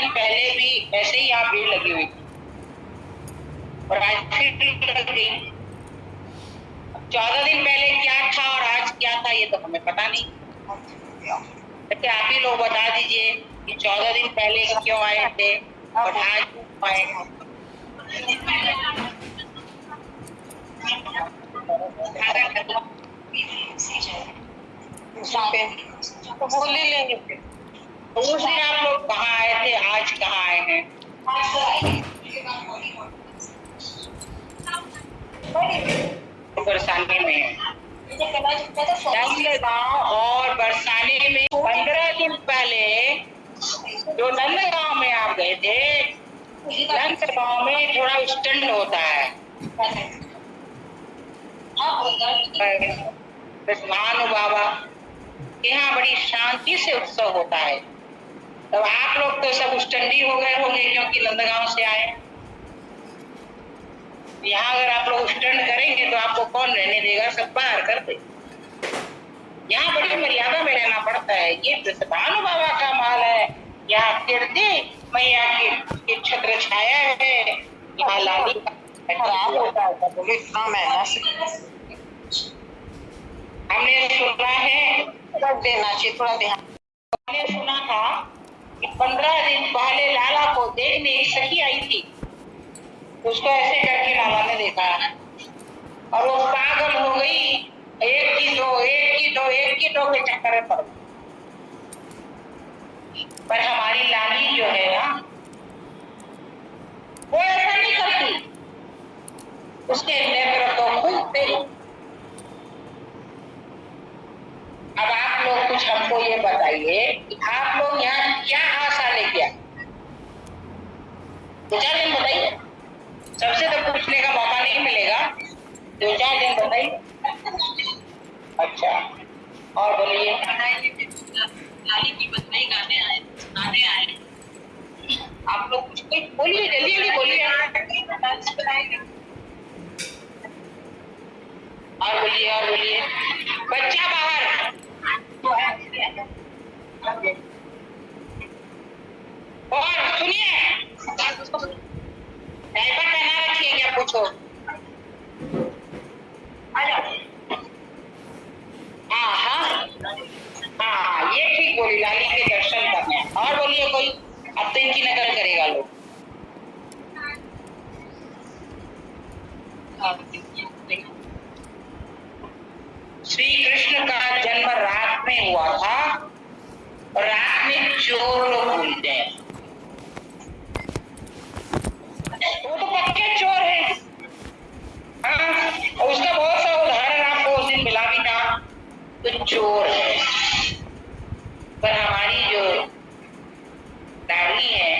दिन पहले भी ऐसे ही यहाँ भीड़ लगी हुई थी और आज फिर लग गई। 14 दिन पहले क्या था और आज क्या था ये तो हमें पता नहीं। तो आप ही लोग बता दीजिए कि 14 दिन पहले क्यों आए थे और आज क्यों आए हैं। तो बोल ही लेंगे फिर। तो उस दिन आप लोग कहाँ आए थे, आज कहाँ आए हैं? बरसाने में नंदगांव और बरसाने में 15 दिन पहले जो नंदगांव में आप गए थे, नंदगांव में थोड़ा स्टंट होता है। भानु बाबा के यहाँ बड़ी शांति से उत्सव होता है। तब आप लोग तो सब स्टंडी हो गए होंगे क्योंकि नंदगांव से आए। यहाँ अगर आप लोग स्टंट करेंगे तो आपको कौन रहने देगा, सब बाहर कर दे। यहाँ बड़ी मर्यादा में रहना पड़ता है। ये भानु बाबा का महल है, यहाँ कीर्ति मैया की छत्र छाया है, यहाँ लाली खराब होता है। बोले इतना महंगा हमने सुना है, रख देना चाहिए थोड़ा ध्यान। हमने सुना था कि 15 दिन पहले लाला को देखने एक सखी आई थी, उसको ऐसे करके लाला ने देखा और वो पागल हो गई। एक की दो के चक्कर में पड़ गई। पर हमारी लाली जो है ना, वो ऐसा नहीं करती, उसके नेत्र तो खुलते। अब आप लोग कुछ हमको ये बताइए कि आप लोग यहाँ क्या आशा लेके आए? 2-4 दिन बताइए, सबसे तो पूछने का मौका नहीं मिलेगा। 2-4 दिन बताइए। अच्छा, और बोलिए। लाली की बधाई गाने आए। आप लोग कुछ बोलिए, जल्दी जल्दी बोलिए। और बोलिए। बच्चा बाहर और सुनिए, डायपर पहना रखिए क्या? पूछो। हाँ, ये ठीक बोली, लाली के दर्शन करने। और बोलिए कोई, अब तो इनकी नकल करेगा लोग। श्री कृष्ण का जन्म रात में हुआ था और रात में चोर लोग घूमते हैं। वो तो पक्के चोर है। हाँ, उसका बहुत सा उदाहरण आपको उस दिन मिला भी था। तो चोर है, पर हमारी जो लाली है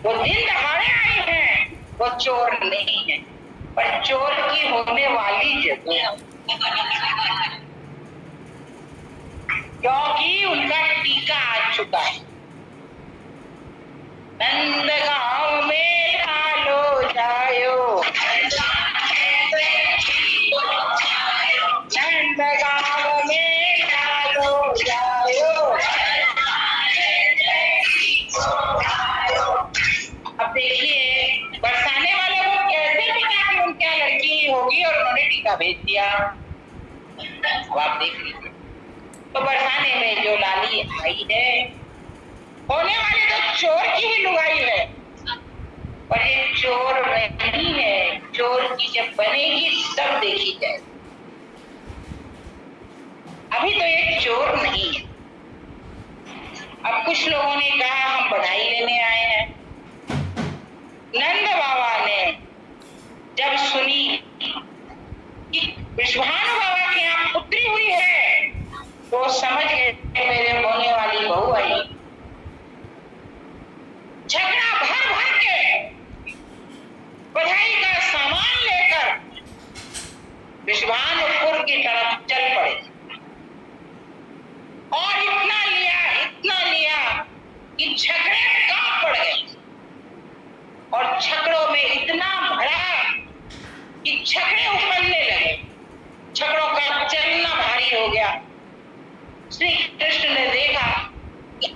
वो दिन दहाड़े आई है, वो चोर नहीं है, पर चोर की होने वाली जगह, क्योंकि उनका टीका आ चुका है। नंदगांव में लालो जायो, नंदगांव में लालो जायो। अब देखिए बरसाने वाले को कैसे पता कि उनके यहाँ लड़की होगी और उन्होंने टीका भेज दिया। अब आप देख लीजिए, तो बरसाने में जो लाली आई है, होने वाले तो चोर की ही लुगाई है, पर ये चोर नहीं है। चोर की जब बनेगी तब देखी जाए, अभी तो ये चोर नहीं है। अब कुछ लोगों ने कहा हम बधाई लेने आए हैं। नंद बाबा ने जब सुनी कि विश्वानु बाबा के यहाँ पुत्री हुई है, तो समझ गए मेरे होने वाली बहू आई। झगड़ा भर के बधाई का सामान लेकर विश्वानुपुर की तरफ चल पड़े और इतना लिया कि झगड़े कांप पड़ गए और झगड़ों में इतना भरा कि झगड़े उफनने लगे। झगड़ों का चलना भारी हो गया। श्री कृष्ण ने देखा कि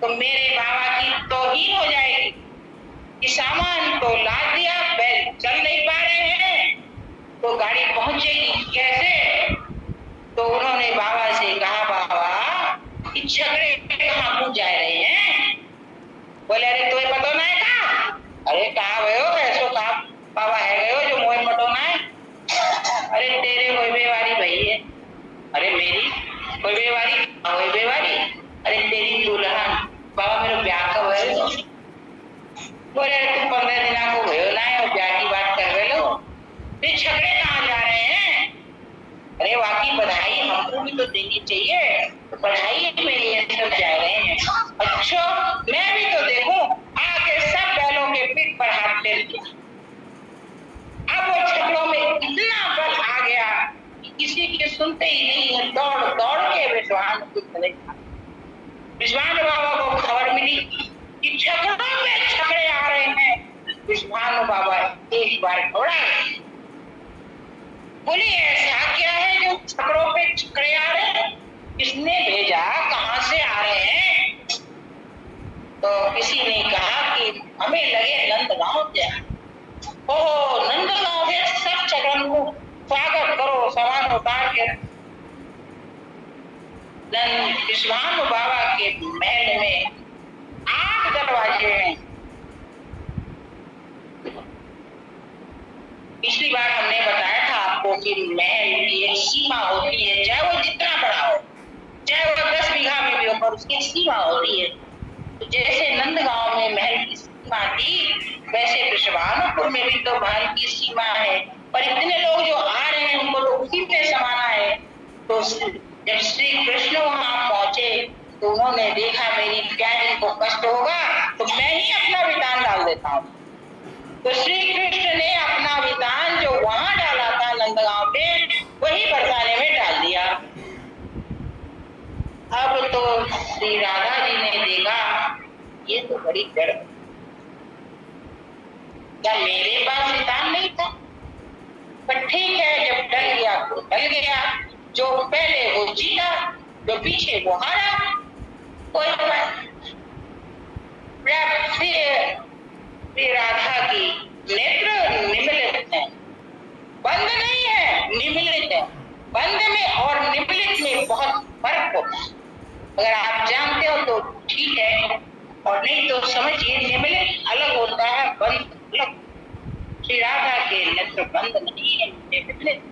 तो मेरे बाबा की तौहीन हो जाएगी कि सामान तो लाद दिया, बैल चल नहीं पा रहे हैं, तो गाड़ी पहुंचेगी कैसे? तो उन्होंने बाबा से कहा, बाबा कि झगड़े कहाँ पूछ जा रहे हैं? बोले अरे तुम्हें पता ना है का? अरे कहा गयो ऐसो कहा बाबा है गयो जो मोह मटोना है? अरे तेरे होइबे वाली भई है। अरे मेरी होइबे वाली? अरे तेरी दुल्हन बाबा मेरे ब्याह का हुआ। बोले अरे तुम 15 दिन को भयो ना है और ब्याह की बात कर रहे हो, ये झगड़े कहाँ जा रहे हैं? अरे वाकई बधाई हमको भी तो देनी चाहिए, तो बधाई में ये सब जा रहे हैं। अच्छा मैं भी तो देखूं, आके सब बैलों के पीठ पर हाथ फेर दिया। अब वो झगड़ों में इतना बल आ गया कि किसी के सुनते ही नहीं है, दौड़ दौड़ के विश्वान को चले। विश्वान बाबा को खबर मिली कि झगड़ों में झगड़े आ रहे हैं। विश्वान बाबा एक बार दौड़ा, बोले ऐसा क्या है जो झगड़ों पे झगड़े आ रहे हैं? किसने भेजा, कहां से आ रहे हैं? तो किसी ने कहा कि हमें लगे नंदगांव से। ओहो नंदगांव से सब झगड़ों को स्वागत करो, सामान उतार के। विश्वान बाबा के महल में 8 दरवाजे हैं। पिछली बार हमने बताया था आपको कि महल की एक सीमा होती है, चाहे वो जितना बड़ा हो, चाहे वो 10 बीघा में भी हो, पर उसकी सीमा होती है। तो जैसे नंदगांव में महल की सीमा थी, वैसे विश्वानपुर में भी तो महल की सीमा है। पर इतने लोग जो आ रहे हैं उनको तो उसी पे समाना है। तो जब श्री कृष्ण वहां पहुंचे तो उन्होंने देखा मेरी प्यारी को कष्ट होगा तो मैं ही अपना विधान डाल देता हूँ। तो श्री कृष्ण ने अपना विधान जो वहां डाला था नंदगांव पे, वही बरसाने में डाल दिया। अब तो श्री राधा जी ने देखा ये तो बड़ी जड़, क्या मेरे पास विधान नहीं था? पर ठीक है, जब डल गया तो डल गया। जो पहले वो जीता, जो पीछे वो हारा, कोई बात। राधा की नेत्र निमिलित है, बंद नहीं है, निमिलित है। बंद में और निमिलित में बहुत फर्क होता है। अगर आप जानते हो तो ठीक है, और नहीं तो समझिए निमिलित अलग होता है, बंद अलग। श्री राधा के नेत्र बंद नहीं है, निमिलित।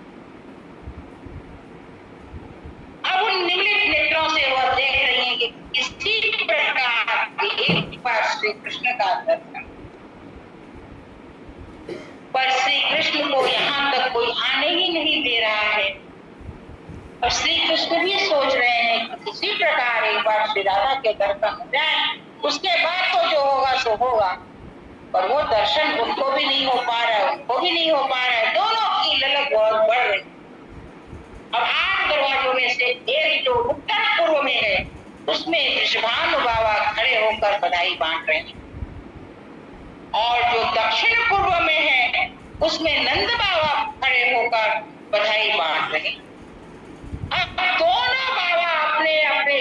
अब उन निमिलित नेत्रों से वह देख रही है कि किसी प्रकार की एक बार श्री कृष्ण का दर्शन। पर श्री कृष्ण को यहाँ तक कोई आने ही नहीं दे रहा है। और श्री कृष्ण भी सोच रहे हैं कि किसी प्रकार एक बार श्री राधा के दर्शन हो जाए, उसके बाद तो जो होगा सो होगा। पर वो दर्शन उनको भी नहीं हो पा रहा है, उनको भी नहीं हो पा रहा है। दोनों की ललक बहुत बढ़ रही। अब 8 दरवाजों में से एक जो उत्तर पूर्व में है, उसमें विश्वान बाबा खड़े होकर बधाई बांट रहे हैं, और जो दक्षिण पूर्व में है उसमें नंद बाबा खड़े होकर बधाई बांट रहे हैं। अब दोनों बाबा अपने अपने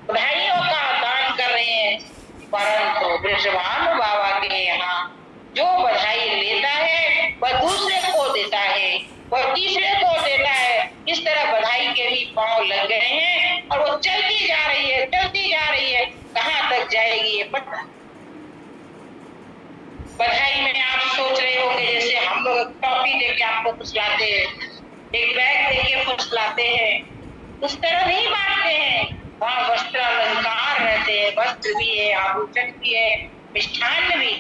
बधाइयों का दान कर रहे हैं, परंतु विश्वान बाबा के यहाँ जो बधाई लेता है वह दूसरे को देता है, वह तीसरे को देता है। इस तरह बधाई के भी पांव लग गए हैं और वो चलती जा रही है, चलती जा रही है। कहाँ तक जाएगी ये पता। बधाई में आप सोच रहे होंगे जैसे हम लोग टॉफी देके आपको फुसलाते हैं, एक बैग देके फुसलाते हैं, उस तरह नहीं बांटते हैं। वहाँ वस्त्र अलंकार रहते हैं, वस्त्र भी है, आभूषण भी है, मिष्ठान भी।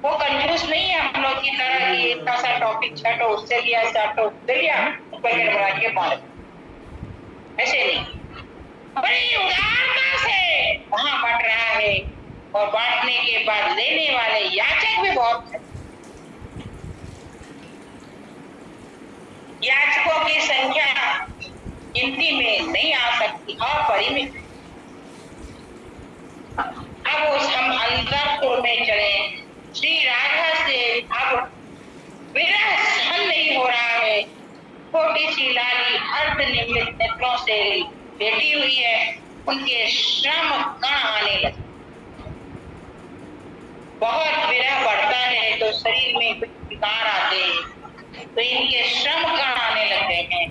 वो कंजूस नहीं है हम लोग की तरह कि इतना सा टॉपिक छाटो, उससे लिया, चाटो उससे लिया, पैकेट बना के बांट। ऐसे नहीं, बड़ी उदारता से वहां बांट रहा है। और बांटने के बाद लेने वाले याचक भी बहुत है। याचकों की संख्या गिनती में नहीं आ सकती, अपरिमित। अब हम अंतरपुर में चले। श्री राधा से अब विरह सहन नहीं हो रहा है। छोटी सी लाली अर्ध निमित नेत्रों से लेटी हुई है, उनके श्रम कण आने लगे। बहुत विरह बढ़ता है तो शरीर में कुछ विकार आते हैं, तो इनके श्रम कण आने लगते हैं।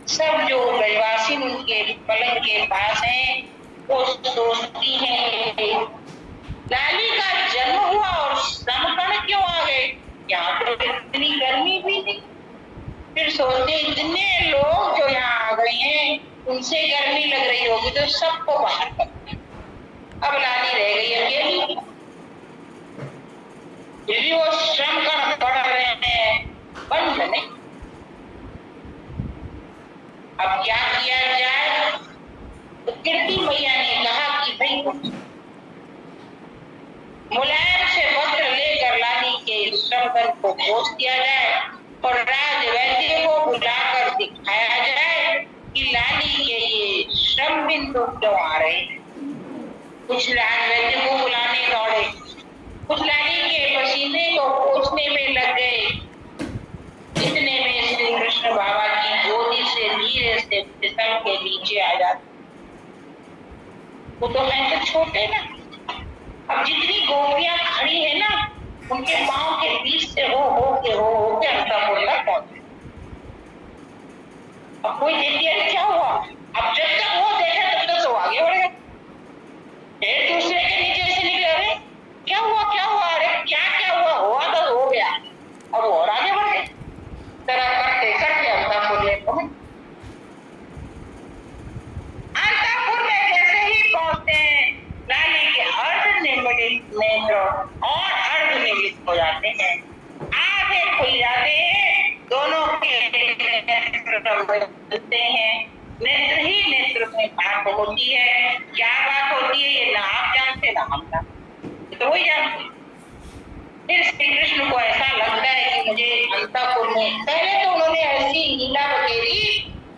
सब जो ब्रजवासी उनके पलंग के पास हैं वो सोचती हैं लाली का जन्म हुआ और श्रम कण क्यों आ गए, यहाँ तो इतनी गर्मी भी नहीं। फिर सोचते इतने लोग जो यहाँ आ गए हैं उनसे गर्मी लग रही होगी तो सबको बाहर कर, अब लाली रह गई अकेली। यदि वो श्रम कण पड़ रहे हैं बंद नहीं। अब क्या किया जाए, तो कीर्ति मैया ने कहा कि भाई मुलायम से वस्त्र लेकर लाली के श्रम कण को पोंछ दिया जाए और राज वैद्य को बुलाकर दिखाया जाए कि लाली के ये श्रम बिंदु क्यों आ रहे हैं। कुछ राज वैद्य को बुलाने दौड़े, कुछ लाली के पसीने को पोंछने में लग गए। इतने में श्री कृष्ण बाबा की गोदी से धीरे से फिसल के नीचे आ जाते। वो तो है तो छोटे ना, अब जितनी गोपियां खड़ी है ना उनके पांव के बीच से हो के अंतपुर तक पहुंचे। अब कोई देखती है क्या हुआ, अब जब तक वो देखे तब तक तो आगे बढ़ गए, एक दूसरे के नीचे से निकले। अरे क्या हुआ, अरे क्या हुआ तो हो गया, अब और आगे बढ़ गए। तरह करते करते अंतपुर में पहुंचे। अंतपुर में जैसे ही पहुंचते हैं लाली के अर्ध निर्मित नेत्र और अर्ध निर्मित हो जाते हैं, आधे खुल जाते हैं, दोनों के नेत्र बदलते हैं। नेत्र ही नेत्र में बात होती है। क्या बात होती है ये ना आप जानते ना हम जानते, तो वही जानते। फिर श्री कृष्ण को ऐसा लगता है कि मुझे अंतपुर में, पहले तो उन्होंने ऐसी लीला बखेरी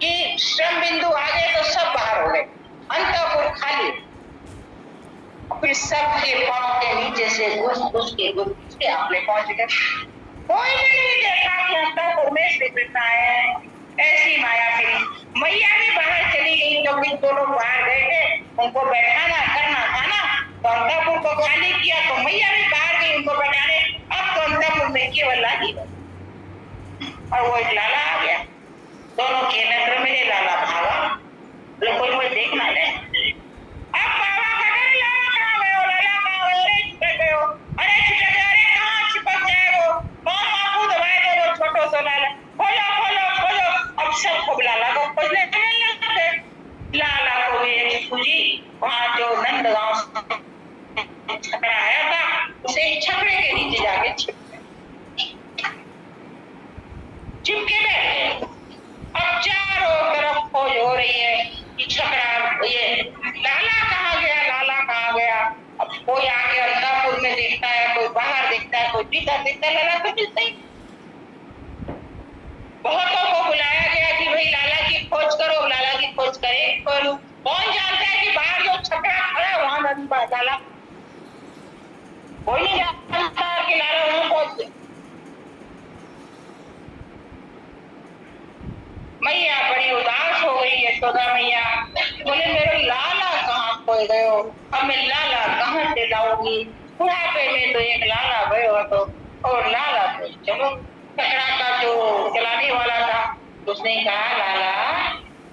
कि श्रम बिंदु आ गए तो सब बाहर हो गए, अंतपुर खाली। फिर सबके पांव के नीचे से घुस के आपने पहुंच गए। कोई भी नहीं देखा कि अंतपुर में श्री कृष्ण आए हैं। ऐसी माया फिरी। मैया भी बाहर चली गई तो भी दो लोग बाहर गए थे, उनको बैठाना करना था ना, तो अंतपुर को खाली किया तो मैया भी बाहर गई उनको बैठाने। अब तो अंतपुर में केवल लाली और वो एक लाला आ गया। दोनों के नजर में लाला भागा, कोई मुझे देखना है। अब बाबा अरे लाला कहाँ गए हो, अरे छिपक गए, अरे कहाँ छिपक जाए वो, कौन बापू दबाए दे वो छोटो सा लाला, खोलो। अब सबको लाला को खोजने लगे। लाला को भी एक सूझी, वहाँ जो नंदगांव छकड़ा आया था उसे छकड़े के नीचे जाके चिपके बैठे। अब चारों तरफ खोज हो रही है कि छकड़ा, ये लाला कहाँ गया। अब कोई आके अंतपुर में देखता है, कोई बाहर देखता है, कोई भीतर देखता है, लाला तो मिलता ही। बहुतों को बुलाया गया कि भाई लाला की खोज करो, लाला की खोज करे। कौन जानता है कि बाहर जो छकड़ा खड़ा वहां लाला, कोई नहीं जानता कि लाला वहां पहुंच गया। मैया बड़ी उदास हो गई है। यशोदा मैया बोले मेरे लाला कहाँ खो गए हो, अब मैं लाला कहाँ से लाऊंगी। बुढ़ापे में तो एक लाला गयो तो, और लाला तो चलो छकड़ा का जो चलाने वाला था उसने कहा लाला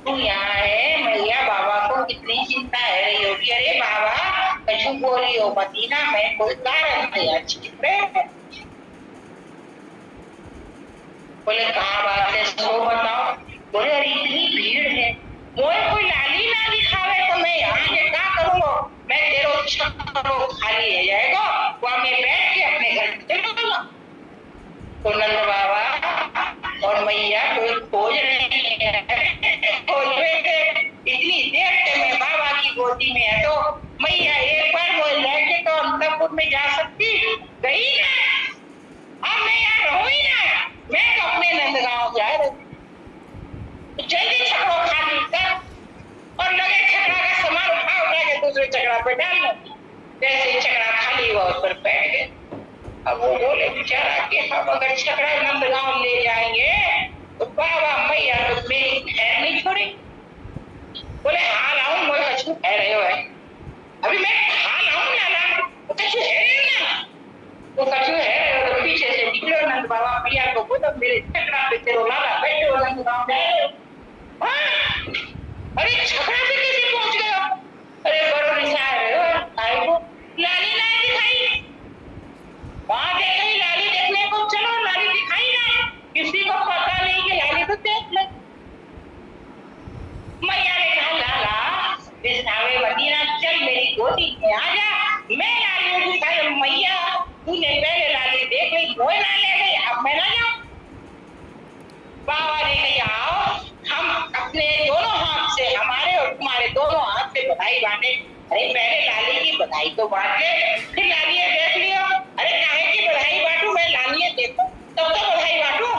तू यहाँ है, मैया बाबा को कितनी चिंता है रही होगी। अरे बाबा कछु बोली हो मदीना में कोई कारण नहीं अच्छी। बोले कहाँ बात है सो बताओ। बोले अरे इतनी भीड़ है, मोए कोई लाली ना दिखावे तो मैं यहाँ के क्या करूँगा। मैं तेरो छकड़ो खाली है जाएगा, वहाँ मैं बैठ के अपने घर चले जाऊंगा। तो नंद बाबा और मैया कोई खोज नहीं है, खोज रहे इतनी देर से मैं बाबा की गोदी में है। तो मैया एक बार वो लेके तो अंतपुर में जा सकती, गई ना। अब मैं यहाँ रहूँ ही ना, मैं तो अपने नंदगांव जा रही। जल्दी छकड़ो खाली कर और लगे छकड़ा का सामान उठा के दूसरे छकड़ा पे डाल लो। जैसे छकड़ा खाली हुआ उस पर बैठ गए। अब वो बोले बेचारा कि हम अगर छकड़ा नंदगांव ले जाएंगे तो बाबा मैया तो मेरी खैर नहीं छोड़ी। बोले हाँ लाऊं, मैं कछु कह रहे हो है? अभी मैं खा लाऊं लाला, वो कछु है रहे हो ना, वो कछु है रहे हो तो पीछे से निकलो नंद बाबा प्रिया को बोलो मेरे छकड़ा पे चलो लाला बैठो नंद गाँव जाए। अरे छकड़ा पे कैसे पहुंच गए हो? अरे बड़ो निशा रहे हो भाई को लाली ना दिखाई, वहां गए कहीं लाली देखने को, चलो लाली दिखाई ना, किसी को पता नहीं कि लाली तो देख ले। मैया ने कहा लाला बिसावे मदीना चल मेरी गोदी में आ जा, मैं लाली को दिखाई। मैया तूने पहले लाली देख ली, वो ना ले गई, अब मैं ना जाऊं। बाबा ने कहा आओ हम अपने दोनों हाथ से, हमारे और तुम्हारे दोनों हाथ से बधाई बांटे। अरे पहले लाली की बधाई तो बांट ले, फिर लाली देख लियो। अरे काहे की बधाई बांटू, मैं लाली देखूं तब तो बधाई बांटू,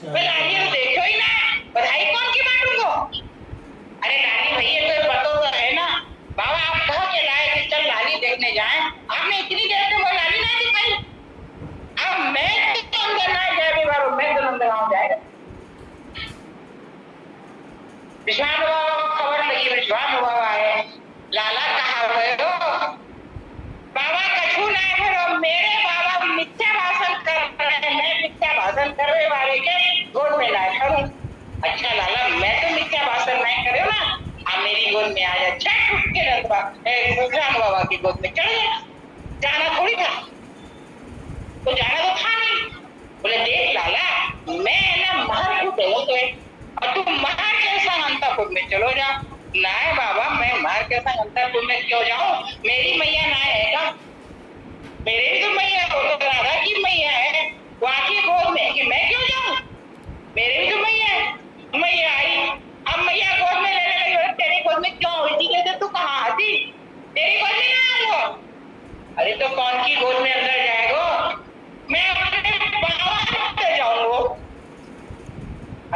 मैं लाली को देखो ही ना, बधाई कौन की बांटूंगा? अरे लाली भैया तो पता तो है ना, बाबा आप कह के लाए कि चल लाली देखने जाएं, आपने इतनी देर से वो लाली ना दिखाई। अब मैं तो अंदर ना जाए बाबा, मैं तो अंदर गाँव जाएगा। विश्वान बाबा को खबर लगी, विश्वान बाबा है, लाला कहा हुए हो? बाबा कछु ना फिर मेरे बाबा मिथ्या भाषण कर रहे हैं, मैं मिथ्या भाषण करने वाले के गोद में ना करूं। अच्छा लाला मैं तो मिथ्या भाषण नहीं करे ना, आप मेरी गोद में आ जा, झट उठ के विश्वान बाबा की गोद में चढ़ गया। जाना थोड़ी था, तो जाना तो था नहीं। बोले देख लाला मैं ना महर को देवो तो और तुम महर के संग अंतपुर में चलो जाओ। नाय बाबा मैं महर के संग अंतपुर में क्यों जाऊं, मेरी मैया ना है क्या? मेरे भी तो मैया हो, तो राधा की मैया है, वहां की गोद में कि मैं क्यों जाऊं? मेरे भी तो मैया है। मैया आई, अब मैया गोद में लेने लगी, तेरी गोद में क्यों हुई थी? कहते तू कहाँ आती, तेरी गोद में ना आऊंगा। अरे तो कौन की गोद में अंदर जाएगा, मैं अपने बाबा से जाऊंगा।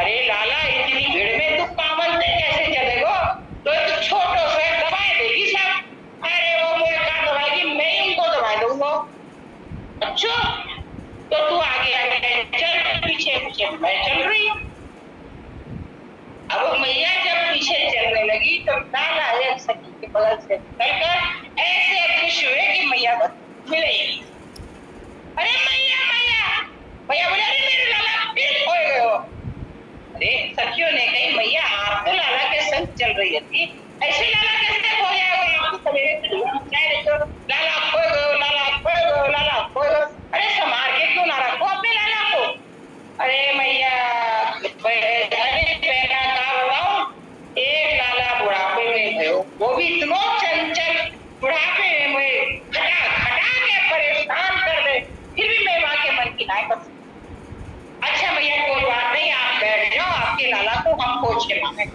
अरे लाला इतनी भीड़ में तू कामन से कैसे चलेगा, तो छोटो से दवाई देगी सब। अरे वो मुझे कहा दवाएगी, मैं उनको दवाई दूंगा। अच्छा तो तू आगे आगे चल, पीछे पीछे मैं चल रही हूँ। अब मैया जब पीछे चलने लगी तो लाला एक सखी के बगल से निकलकर ऐसे खुश हुए कि मैया मिलेगी। अरे मैया मैया मैया बोले अरे मेरे लाला फिर खो गए हो। अरे सखियों ने कही मैया आप तो लाला के संग चल रही थी, ऐसे लाला कैसे खो जाएगा? आपको सवेरे से लाला खो गए, लाला खो गए, लाला खो गए। अरे संभाल के क्यों ना रखो अपने लाला को। अरे मैया अरे पहला का बताऊं, एक लाला बुढ़ापे में भयो, वो भी इतना चंचल, बुढ़ापे में खटा खटा के परेशान कर दे, फिर भी मैं वहां के मन की नाय कर। अच्छा भैया कोई बात नहीं, आप बैठ जाओ, आपके लाला को हम खोज के लाएंगे।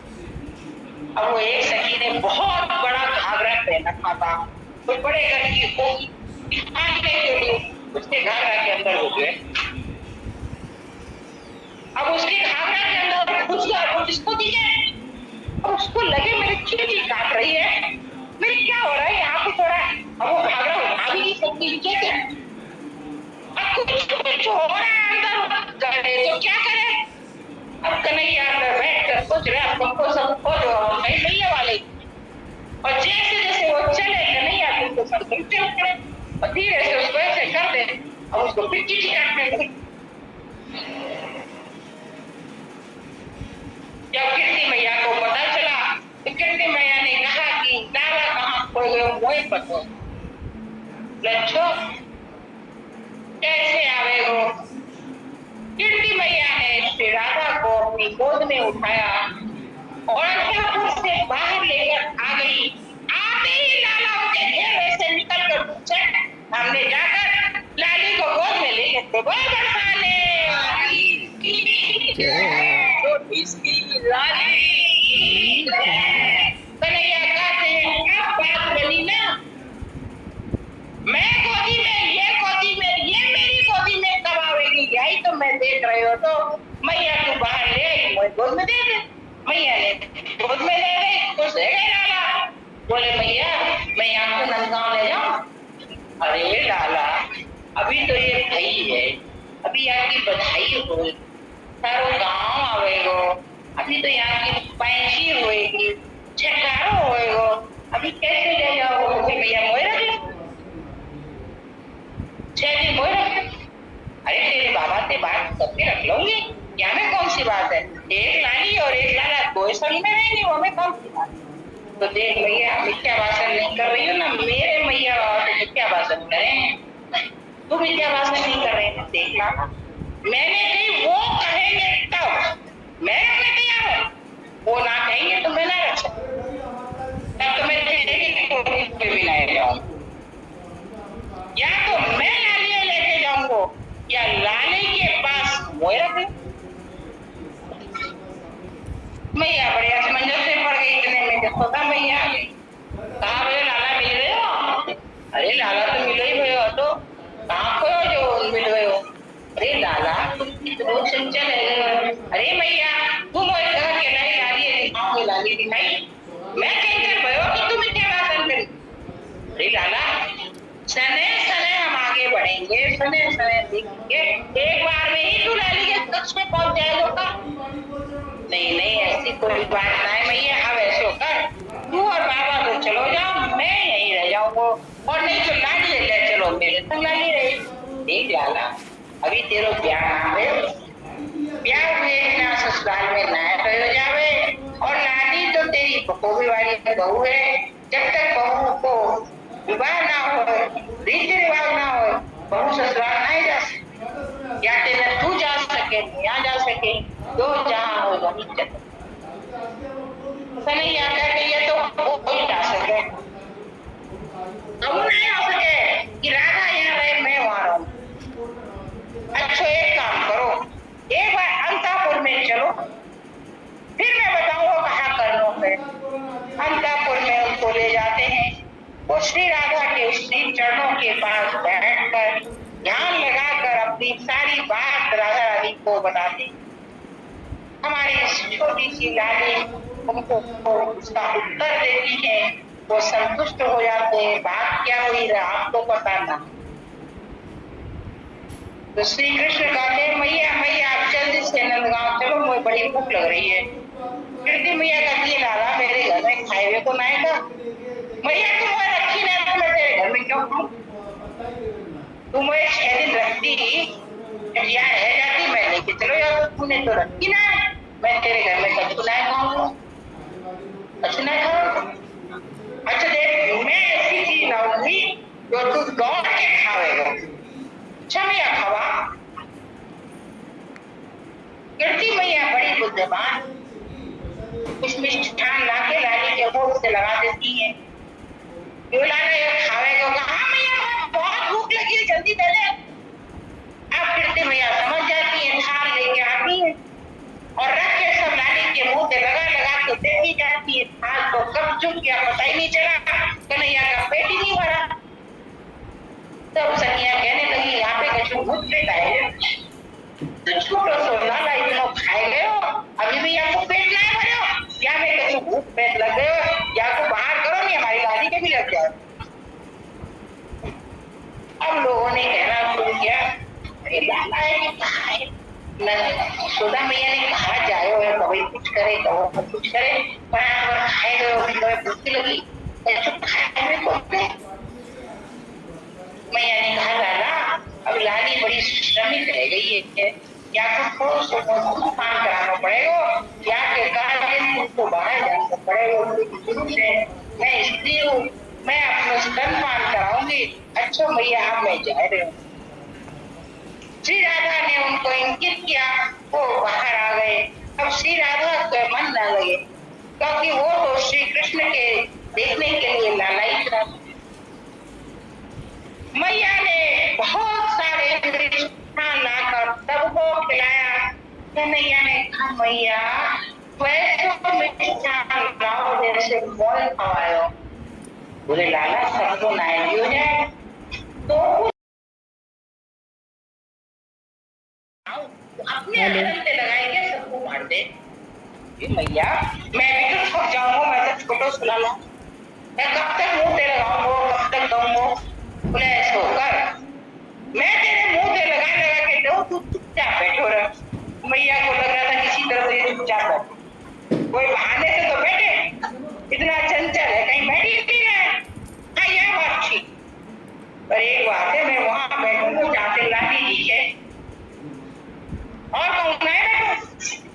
अब वो एक सखी ने बहुत बड़ा घाघरा पहन रखा था, कोई बड़े घर की होगी, दिखाने के लिए उसके घाघरा के अंदर हो गए। अब उसके घाघरा के अंदर घुस गया, वो जिसको दिखे, अब उसको लगे मेरी चीटी काट रही है, मेरे क्या हो रहा है यहाँ पे थोड़ा। अब वो घाघरा उठा भी नहीं सकती नीचे से, अब कुछ हो रहा है अंदर, करे तो क्या करे। अब कन्हैया अंदर बैठ कर सोच रहे अब हमको सब खोजो, हम नहीं मिलने वाले। और जैसे जैसे वो चले कन्हैया उनको सब चल पड़े और धीरे से उसको ऐसे कर दे और उसको फिर चीटी काटने लगे। जब कीर्ति मैया को पता चला तो कीर्ति मैया ने कहा कि लाला कहाँ खो गए वही पता। लच्छो कैसे आवेगो? कीर्ति मैया ने श्री राधा को अपनी गोद में उठाया और अंतपुर से बाहर लेकर आ गई। आते ही लाला उसके घेरे से निकलकर पूछे, हमने जाकर लाली को गोद में ले लेते वो बरसाने कन्हैया कहते हैं अब बात बनी ना, मैं गोदी में ये मेरी गोदी में कब आवेगी? यही तो मैं देख रही हो, तो मैया तू बाहर ले आई, मुझे गोद में दे दे। मैया ने गोद में ले गई, खुश हो गए लाला। बोले मैया मैं आपको नंदगांव ले जाऊं? अरे लाला अभी तो ये भई है, अभी आपकी बधाई हो, सारो गांव आवेगो, अभी तो यहाँ की पैंसी होएगी, छकारो होएगो, अभी नहीं नहीं, वो हमें कौन सिखाती। तो देख भैया, मिथ्या भाषण नहीं कर रही हो ना, मेरे मैया बाबा तो मिथ्या भाषण करें, तू मिथ्या भाषण नहीं कर रहे हैं, देख ला। मैंने कही वो कहेंगे तब मैं रखने तैयार हूँ, वो ना कहेंगे तो मैं ना रख सकता, तब तो मैं पे भी नहीं जाऊँ। या तो मैं लालिया लेके जाऊंगा या लाली के पास वो रखे। मैया बड़े असमंजस से पड़ गई, इतने में जब पता मैया आ गई, कहा बोले लाला मिल गए हो? अरे लाला तो मिलो ही भयो, तो कहाँ खोयो जो मिल गए हो? अरे लाला तुम कितने चंचल है। अरे मैया तुम के नहीं लाली दिखाओगे, लाली दिखाई, मैं कहीं कर भयो कि तुम क्या भाषण करी। अरे लाला सने सने हम आगे बढ़ेंगे, सने सने देखेंगे, एक बार में ही तू लाली के कक्ष में पहुंच जाएगा। नहीं नहीं, ऐसी कोई बात ना है मैया, अब ऐसे होकर तू और बाबा तो चलो जाओ, मैं यहीं रह जाऊंगा, और नहीं तो लाली ले चलो मेरे संग लाली रही। देख लाला अभी तेरो ब्याह ना हो, ब्याह हुए ना ससुराल में ना हो जावे, और लाली तो तेरी बखूबी वाली बहू है, जब तक बहू को विवाह ना हो, रीति रिवाज ना हो, बहू ससुराल नहीं जा सकती। या तेरे तू जा सके यहाँ जा सके, जो जहाँ हो वहीं चल। सनैया कह गई है तो वो कोई जा सके, अब नहीं हो सके कि राधा यहाँ रहे मैं वहां रहूं। अच्छा एक काम करो, एक बार अंतापुर में चलो, फिर मैं बताऊंगा कहाँ करना है। अंतापुर में उनको ले जाते हैं, वो श्री राधा के श्री चरणों के पास बैठकर ध्यान लगाकर अपनी सारी बात राधा रानी को बताते। हमारी छोटी सी लाली उनको उसका उत्तर देती है, वो संतुष्ट हो जाते हैं, बात क्या हुई आपको पता ना। तो श्री कृष्ण कहते हैं मैया मैया आप जल्दी से नंदगांव चलो, मुझे बड़ी भूख लग रही है। कीर्ति मैया कहती है लाला मेरे घर में खाए हुए को नहीं था। मैया तुम मुझे रखी ना, तो मैं तेरे घर में क्यों खाऊं? तुम मुझे 6 दिन रखती यहाँ रह जाती, मैं लेके चलो यार, तूने तो रखी ना, मैं तेरे घर में कभी नहीं खाऊंगा, अच्छा नहीं खाऊंगा। अच्छा देख मैं ऐसी चीज लाऊंगी जो तू दौड़ के खावेगा। अच्छा मैया खावा। कीर्ति मैया बड़ी बुद्धिमान, कुछ मिष्ठान लाके लाली के होठ से लगा देती है, जो लाला ये खावेगा। हाँ मैया बहुत भूख लगी है, जल्दी दे दे। अब कीर्ति मैया समझ जाती है, थाल लेके आती है और रख के सब लाली के मुंह पे लगा लगा के देती जाती है। थाल तो कब चुप गया पता ही नहीं चला, कन्हैया का पेट ही नहीं भरा। तब सखियां कहने लगी यहाँ पे कछु भूत पेट आए, तो छोटो सो लाला इतना खाए गए हो, अभी भी आपको पेट ना भरे हो, या में कछु भूत पेट लग गए हो, या को बाहर करो नहीं हमारी लाली के भी लग जाओ। अब लोगों ने कहना शुरू किया, अरे लाला है खाए, सुधा मैया ने कहा जाए हो कभी कुछ करे कहो कुछ करे, पर खाए गए कभी भूख लगी खाए में। मैया ने कहा लाला अब लाली बड़ी श्रमिक रह गई है, या तो काम कराना पड़ेगा, या के कारण उनको बाहर जाना पड़ेगा। मैं स्त्री हूँ, मैं अपना स्तनपान कराऊंगी। अच्छा मैया आप मैं जा रहे हूँ। श्री राधा ने उनको इंगित किया, वो बाहर आ गए। अब श्री राधा का मन न लगे, क्योंकि वो तो श्री कृष्ण के देखने के लिए लालायित था। मैया ने बहुत सारे मिष्ठान लाकर सबको खिलाया। कन्हैया ने कहा मैया वैसे मिष्ठान लाओ जैसे मोल खवायो। बोले लाला सबको नाराज हो जाए तो अपने आनंद से लगाएंगे, सबको मार दे। मैया मैं भी तो थक जाऊंगा, मैं तो फोटो सुना लो, मैं कब तक मुंह पे लगाऊंगा, कब तक दूंगा। बोले ऐसे होकर मैं तेरे मुंह पे लगा लगा के दो, तू चुपचाप बैठो रह। मैया को लग रहा था किसी तरह से चुपचाप बैठो, कोई बहाने से तो बैठे, इतना चंचल है कहीं बैठी नहीं है। हाँ यह बात थी, पर एक बात है मैं वहां बैठूंगा जाते लाली जी है और कहूँ नहीं बैठो,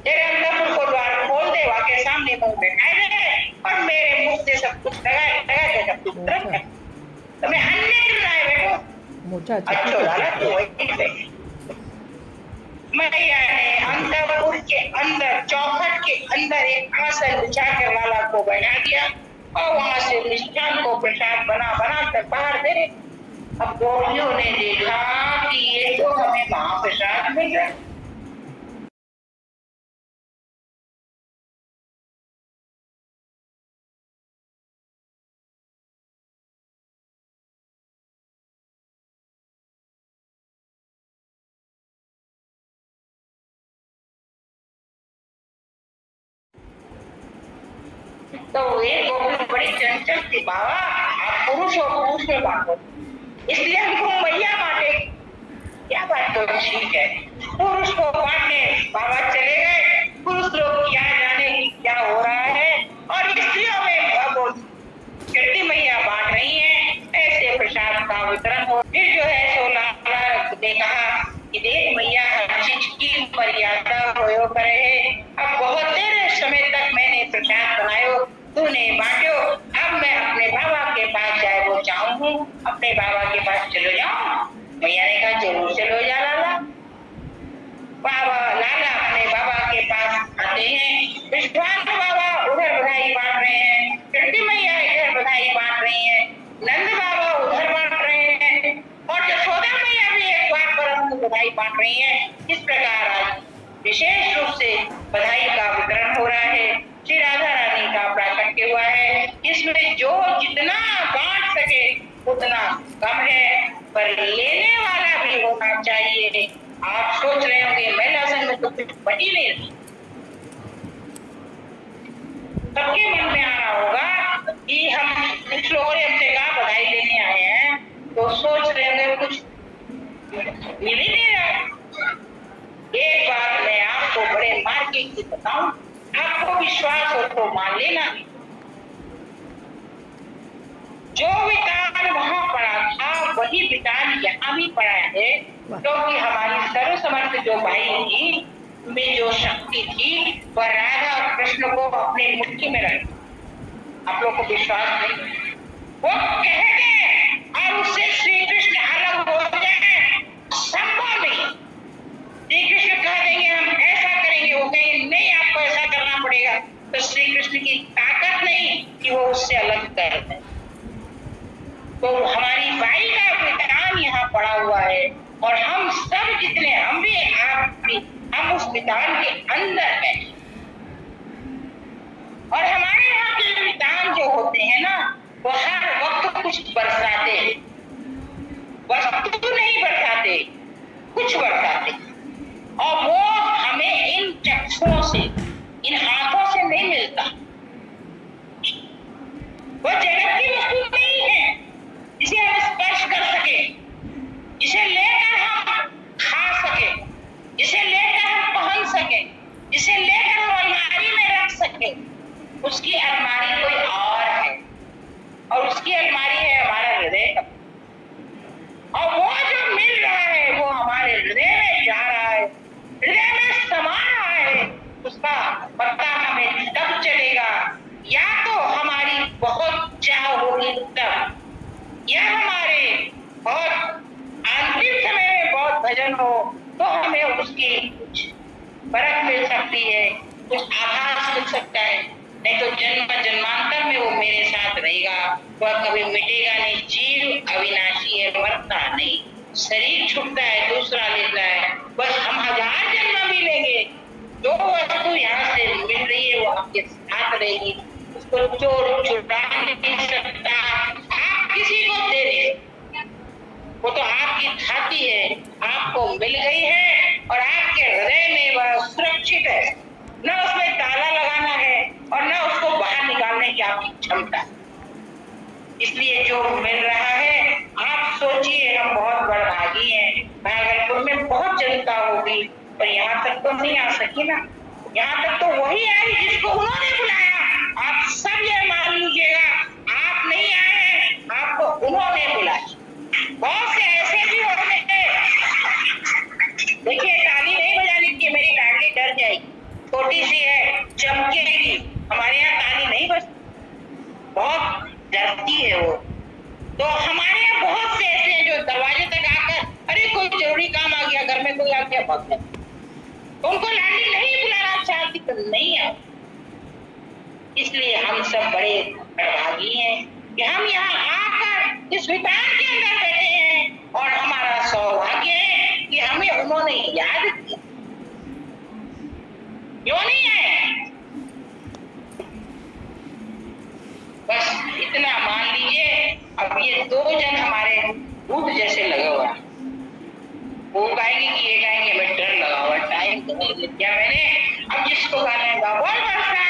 तेरे अंदर को द्वार खोल दे, वाके सामने मुंह बैठाए रहे और मेरे मुंह से सब कुछ लगा लगा के सब कुछ तुरंत तो मैं अन्य लाए बैठो मोचा अच्छो लाला तो वही मैया ने अंतपुर के अंदर चौखट के अंदर एक आसन बिछा कर लाला को बैठा दिया और वहां से मिष्ठान को प्रसाद बना बना कर बाहर दे। अब गोपियों ने देखा कि ये तो हमें महाप्रसाद मिल रहा है। तो ये गोपी बड़ी चंचल थी, बाबा आप पुरुष हो पुरुष में बांटो, इसलिए हमको मैया बांटे। क्या बात तो ठीक है, पुरुष को बांटने बाबा चले गए। पुरुष लोग क्या जाने क्या हो रहा है और स्त्रियों में छठी मैया बांट रही है, ऐसे प्रसाद का वितरण हो। फिर जो है सोलह ने कहा कि देख मैया हर चीज की मर्यादा होयो करे है। अब बहुत देर समय तक मैंने प्रसाद बनायो, तूने बांटो, अब मैं अपने बाबा के पास जाए वो चाहूँ, अपने बाबा के पास चलो जाओ। मैया ने कहा जरूर चलो जा लाला। बाबा लाला अपने बाबा के पास आते हैं। विश्वास बाबा उधर बधाई बांट रहे हैं, छठी मैया इधर बधाई बांट रही है, नंद बाबा उधर बांट रहे हैं और यशोदा मैया भी एक बार पर बधाई बांट रही है। इस प्रकार आज विशेष रूप से बधाई का वितरण हो रहा है। श्री राधा रानी का प्राकट्य हुआ है। इसमें जो जितना बांट सके उतना कम है, पर लेने वाला भी होना चाहिए। आप सोच रहे होंगे महिला संघ में तो कुछ बची नहीं रही, सबके मन में आ रहा होगा कि हम कुछ लोगों ने हमसे कहा बधाई लेने आए हैं, तो सोच रहे होंगे कुछ मिल ही नहीं रहा। एक बात मैं आपको बड़े मार्केट से बताऊं, आपको विश्वास हो तो मान लेना, जो विधान वहां पड़ा था वही विधान यहाँ भी पड़ा है, क्योंकि हमारी सर्वसमर्थ जो भाई थी में जो शक्ति थी वह राधा और कृष्ण को अपने मुट्ठी में रखी। आप लोग को विश्वास नहीं, वो कह गए और उससे श्री कृष्ण अलग हो गए, संभव नहीं। श्री कृष्ण कह देंगे हम ऐसा करेंगे, वो कहेंगे नहीं आपको ऐसा करना पड़ेगा, तो श्री कृष्ण की ताकत नहीं कि वो उससे अलग कर दे। तो हमारी बाई का विधान यहाँ पड़ा हुआ है और हम सब जितने हम भी आप भी हम उस विधान के अंदर हैं। और हमारे यहाँ के विधान जो होते हैं ना वो हर वक्त कुछ बरसाते, वस्तु नहीं बरसाते, कुछ बरसाते, और वो हमें इन चक्षुओं से इन आंखों से नहीं मिलता। वो जगत की वस्तु नहीं है जिसे हम स्पर्श कर सके, जिसे लेकर हम खा सके, जिसे लेकर हम पहन सके, जिसे लेकर हम अलमारी में रख सके। उसकी अलमारी कोई और है और उसकी अलमारी है हमारा हृदय का, और वो जो मिल रहा है वो हमारे हृदय में जा रहा है, हृदय में समा रहा है। उसका पता हमें तब चलेगा या तो हमारी बहुत चाह होगी तब, या हमारे बहुत अंतिम समय में बहुत भजन हो तो हमें उसकी कुछ परख मिल सकती है, कुछ आभास मिल सकता है। नहीं तो जन्म जन्मांतर में वो मेरे साथ रहेगा, वह कभी मिटेगा नहीं। जीव अविनाशी है, मरता नहीं, शरीर छूटता है दूसरा लेता है, बस हम 1000 जन्म भी लेंगे, जो वस्तु यहाँ से मिल रही है वो आपके साथ रहेगी, उसको चोर चुरा नहीं सकता, आप किसी को दे दे, वो तो आपकी खाती है, आपको मिल गई है और आपके हृदय में वह सुरक्षित है, न उसमें ताला लगाना है और न उसको बाहर निकालने की आपकी क्षमता। इसलिए जो मिल रहा है, आप सोचिए हम बहुत बड़भागी हैं, भागलपुर में बहुत जनता होगी पर यहाँ तक तो नहीं आ सकी ना। यहाँ तक तो वही आई जिसको उन्होंने बुलाया। आप सब ये मान लीजिएगा, आप नहीं आए हैं, आपको उन्होंने बुलाया। बहुत से ऐसे भी होते हैं, देखिए ताली नहीं बजानी चाहिए, मेरी लाडली डर जाएगी, छोटी सी है चमकेगी, व्यक्ति है वो। तो हमारे यहाँ बहुत से ऐसे हैं जो दरवाजे तक आकर, अरे कोई जरूरी काम आ गया, घर में कोई आ गया, भाग गए। तो उनको लाडली नहीं बुलाना चाहती तो नहीं है। इसलिए हम सब बड़े भागी हैं कि हम यहाँ आकर इस विधान के अंदर बैठे हैं और हमारा सौभाग्य है कि हमें उन्होंने याद किया। क्यों नहीं है? बस इतना मान लीजिए। अब ये दो जन हमारे दूध जैसे लगे हुआ, वो गाएंगे कि ये गाएंगे, हमें डर लगा हुआ, टाइम तो नहीं दिया मैंने। अब जिसको गाना है गा, बोल बरसा